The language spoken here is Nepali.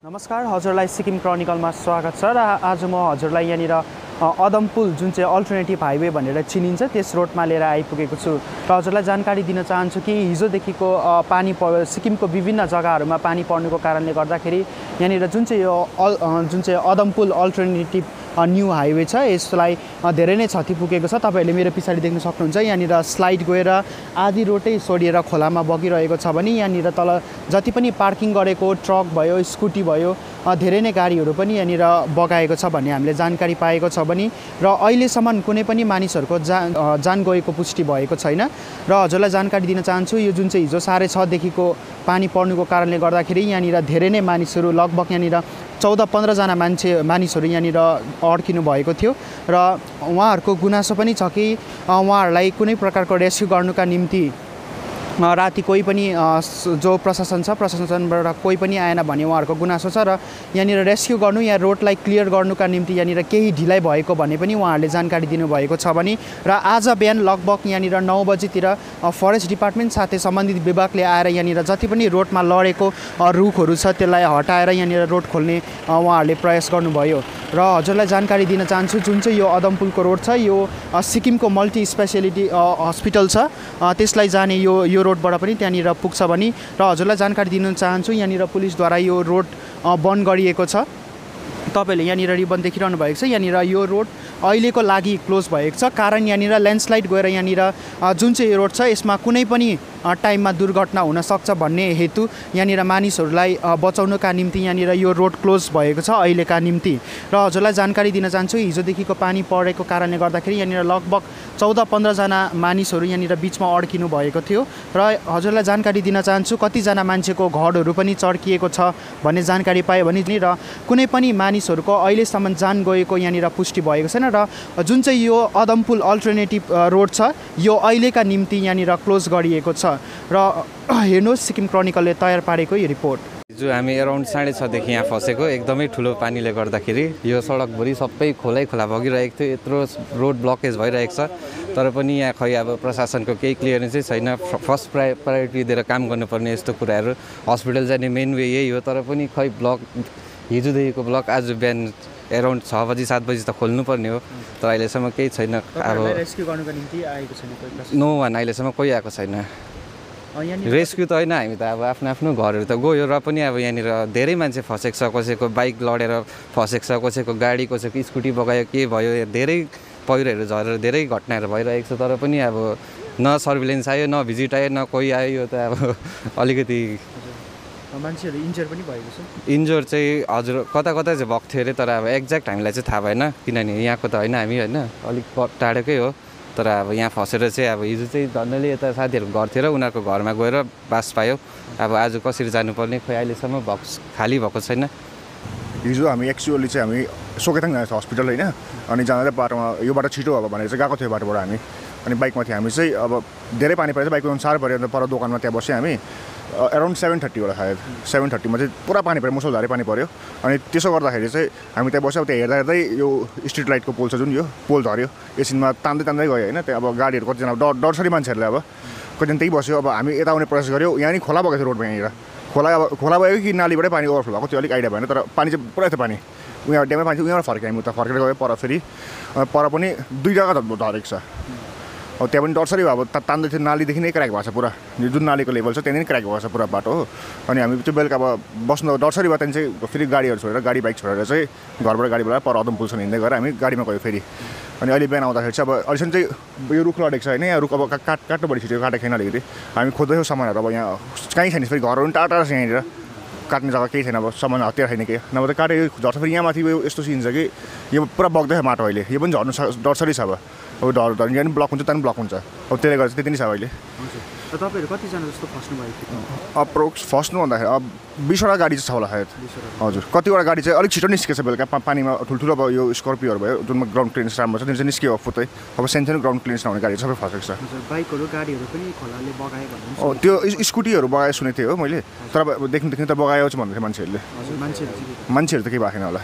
नमस्कार, हजुरलाई सिक्किम क्रोनिकलमा स्वागत छ र आज म हजुरलाई यहाँनिर अदमपुल जुन चाहिँ अल्टरनेटिभ हाइवे भनेर चिनिन्छ त्यस रोडमा लिएर आइपुगेको छु र हजुरलाई जानकारी दिन चाहन्छु कि हिजोदेखिको पानी सिक्किमको विभिन्न जग्गाहरूमा पानी पर्नुको कारणले गर्दाखेरि यहाँनिर जुन चाहिँ अदमपुल अल्टरनेटिभ न्यू हाइवे छ यसलाई धेरै नै क्षति पुगेको छ। तपाईहरुले मेरो पछाडि देख्न सक्नुहुन्छ यहाँनिर स्लाइड गएर आधी रोडै सोडिएर खोलामा बगिरहेको छ भने यहाँनिर तल जति पनि पार्किङ गरेको ट्रक भयो स्कुटी भयो धेरै नै गाडीहरू पनि यहाँनिर बगाएको छ भन्ने हामीले जानकारी पाएको छ भने र अहिलेसम्म कुनै पनि मानिसहरूको जान गएको पुष्टि भएको छैन र हजुरलाई जानकारी दिन चाहन्छु यो जुन चाहिँ हिजो 6:30 देखिको पानी पर्नुको कारणले गर्दाखेरि यहाँनिर धेरै नै मानिसहरू लगभग यहाँनिर 14-15 जना मानिसहरू यहाँनिर अड्किनु भएको थियो र उहाँहरूको गुनासो पनि छ कि उहाँहरूलाई कुनै प्रकारको रेस्क्यु गर्नुका निम्ति राति कोही पनि जो प्रशासन छ प्रशासनबाट कोही पनि आएन भन्ने उहाँहरूको गुनासो छ र यहाँनिर रेस्क्यु गर्नु या रोडलाई क्लियर गर्नुका निम्ति यहाँनिर केही ढिलाइ भएको भन्ने पनि उहाँहरूले जानकारी दिनुभएको छ भने र आज बिहान लगभग यहाँनिर 9 बजीतिर फरेस्ट डिपार्टमेन्ट साथै सम्बन्धित विभागले आएर यहाँनिर जति पनि रोडमा लडेको रुखहरू छ त्यसलाई हटाएर यहाँनिर रोड खोल्ने उहाँहरूले प्रयास गर्नुभयो र हजुरलाई जानकारी दिन चाहन्छु जुन चाहिँ यो अदमपुलको रोड छ यो सिक्किमको मल्टी स्पेसियालिटी हस्पिटल छ त्यसलाई जाने यो रोडबाट पनि त्यहाँनिर पुग्छ भने र हजुरलाई जानकारी दिन चाहन्छु यहाँनिर पुलिसद्वारा यो रोड बन्द गरिएको छ। तपाईले यहाँनिर रिबन देखिरहनु भएको छ यहाँनिर यो रोड अहिलेको लागि क्लोज भएको छ कारण यहाँनिर ल्यान्डस्लाइड गएर यहाँनिर जुन चाहिँ रोड छ यसमा कुनै पनि टाइममा दुर्घटना हुन सक्छ भन्ने हेतु यहाँनिर मानिसहरूलाई बचाउनका निम्ति यहाँनिर यो रोड क्लोज भएको छ अहिलेका निम्ति र हजुरलाई जानकारी दिन चाहन्छु हिजोदेखिको पानी परेको कारणले गर्दाखेरि यहाँनिर लगभग 14-15 जना मानिसहरू यहाँनिर बिचमा अड्किनु भएको थियो र हजुरलाई जानकारी दिन चाहन्छु कतिजना मान्छेको घरहरू पनि चर्किएको छ भन्ने जानकारी पायो भने र कुनै पनि मानिसहरूको अहिलेसम्म जान गएको यहाँनिर पुष्टि भएको छैन र जुन चाहिँ यो अदमपुल अल्टरनेटिभ रोड छ यो अहिलेका निम्ति यहाँनिर क्लोज गरिएको छ र हेर्नुहोस् सिक्किम क्रोनिकलले तयार पारेको यो रिपोर्ट। जो हामी अराउन्ड 6:30 देखि यहाँ फसेको एकदमै ठुलो पानीले गर्दाखेरि यो सडकभरि सबै खोला बगिरहेको थियो यत्रो रोड ब्लकेज भइरहेको छ तर पनि यहाँ खै अब प्रशासनको केही क्लियरेन्सै छैन। फर्स्ट प्रायोरिटी दिएर काम गर्नुपर्ने यस्तो कुराहरू हस्पिटल जाने मेन वे यही हो तर पनि खै ब्लक हिजोदेखिको ब्लक आज बिहान अराउन्ड 6 बजी 7 बजी त खोल्नुपर्ने हो तर अहिलेसम्म केही छैन। अब रेस्क्यु गर्नुको निम्ति आएको छैन नो वान अहिलेसम्म कोही आएको छैन। रेस्क्यु त होइन हामी त अब आफ्नो घरहरू त गयो र पनि अब यहाँनिर धेरै मान्छे फसेको छ कसैको बाइक लडेर फसेको छ कसैको गाडी कसैको स्कुटी बगायो के भयो धेरै पहिरोहरू झरेर धेरै घटनाहरू भइरहेको छ तर पनि अब न सर्भिलेन्स आयो न भिजिट आयो न कोही आयो यो त अब अलिकति मान्छेहरू इन्जर पनि भएको छ। इन्जर चाहिँ हजुर कता चाहिँ भएको थियो अरे तर अब एक्ज्याक्ट हामीलाई चाहिँ थाहा भएन किनभने यहाँको त होइन हामी होइन अलिक टाढोकै हो तर अब यहाँ फसेर चाहिँ अब हिजो चाहिँ धन्यले यता साथीहरू घर थियो र उनीहरूको घरमा गएर बास पायो अब आज कसरी जानुपर्ने खोइ अहिलेसम्म खाली भएको छैन। हिजो हामी एक्चुअली चाहिँ हामी सोकेथाङ जाँदै थियो हस्पिटल होइन अनि जाँदै बाटोमा यो बाटो छिटो अब भनेर चाहिँ गएको थियो बाटोबाट हामी अनि बाइकमा थियो हामी चाहिँ अब धेरै पानी परेर बाइकको अनुसार पऱ्यो अन्त पर दोकानमा त्यहाँ बस्यो हामी अराउन्ड 7:30 होला सायद 7:30 मा चाहिँ पुरा पानी पऱ्यो मुसलधारे पानी पऱ्यो अनि त्यसो गर्दाखेरि चाहिँ हामी त्यहाँ बस्यो त्यहाँ हेर्दै यो स्ट्रिट लाइटको पोल छ जुन यो पोल झऱ्यो एकछिनमा तान्दै गयो होइन त्यहाँ अब गाडीहरू कतिजना डरसरी मान्छेहरूले अब कतिजना त्यही बस्यो अब हामी यता आउने प्रयास गऱ्यौँ यहाँ नि खोला बगेको थियो रोडमा यहाँनिर खोला भयो कि नालीबाटै पानी ओभरफ्लो भएको त्यो अलिक आइडिया भएन तर पानी चाहिँ पुरा थियो पानी उहाँ ड्याममै पानी उहाँबाट फर्क्यो हामी उता फर्केर गयो पर पनि 2 जग्गा झरेको छ अब त्यहाँ पनि डरसरी अब तान्दै थियो नालीदेखि नै क्र्याक भएको छ पुरा जुन नालीको लेभल छ त्यहाँदेखि क्र्याक भएको छ पुरा बाटो हो अनि हामी चाहिँ बेलुका अब बस्नु डरसरी भयो त्यहाँदेखि चाहिँ फेरि गाडीहरू छोडेर गाडी बाइक छोडेर चाहिँ घरबाट गाडी बोलाएर पर अदमपुलसम्म हिँड्दै गएर हामी गाडीमा गयो फेरि अनि अहिले बिहान आउँदाखेरि चाहिँ अब अहिलेसम्म चाहिँ यो रुख लडेको छ होइन यहाँ रुख अब काट्नु बढी छिटो काटेको छैन अलिकति हामी खोज्दैछौँ सामानहरू अब यहाँ कहीँ छैन फेरि घरहरू पनि टाढा छ यहाँनिर काट्ने जग्गा केही छैन अब सामान हतियार छैन के नभए त काटेको झर्छ फेरि यहाँ माथि यस्तो सिन छ कि यो पुरा बग्दैछ माटो अहिले यो पनि झर्नु डरसरी छ अब डर यहाँ पनि ब्लक हुन्छ त्यहाँ पनि ब्लक हुन्छ अब त्यसले गर्दा त्यति नै छ अहिले। तपाईँहरू कतिजना जस्तो फस्नु भएको थियो अप्रोक्स फस्नु भन्दाखेरि अब 20वटा गाडी चाहिँ छ होला सायद हजुर कतिवटा गाडी चाहिँ अलिक छिटो निस्केछ बेलुका पानीमा ठुल्ठुलो अब यो स्कर्पियोहरू भयो जुनमा ग्राउन्ड क्लियरेन्स राम्रो छ त्यो चाहिँ निस्कियो फुत्तै अब सानो ग्राउन्ड क्लियरेन्स नहुने गाडी सबै फसेको छ। बाइकहरू गाडीहरू पनि खोलाले बगायो भन्नु त्यो स्कुटीहरू बगायो सुनेको थियो हो मैले तर अब देख्नु त बगायो चाहिँ भन्दै थियो मान्छेहरूले त केही भएको छैन होला।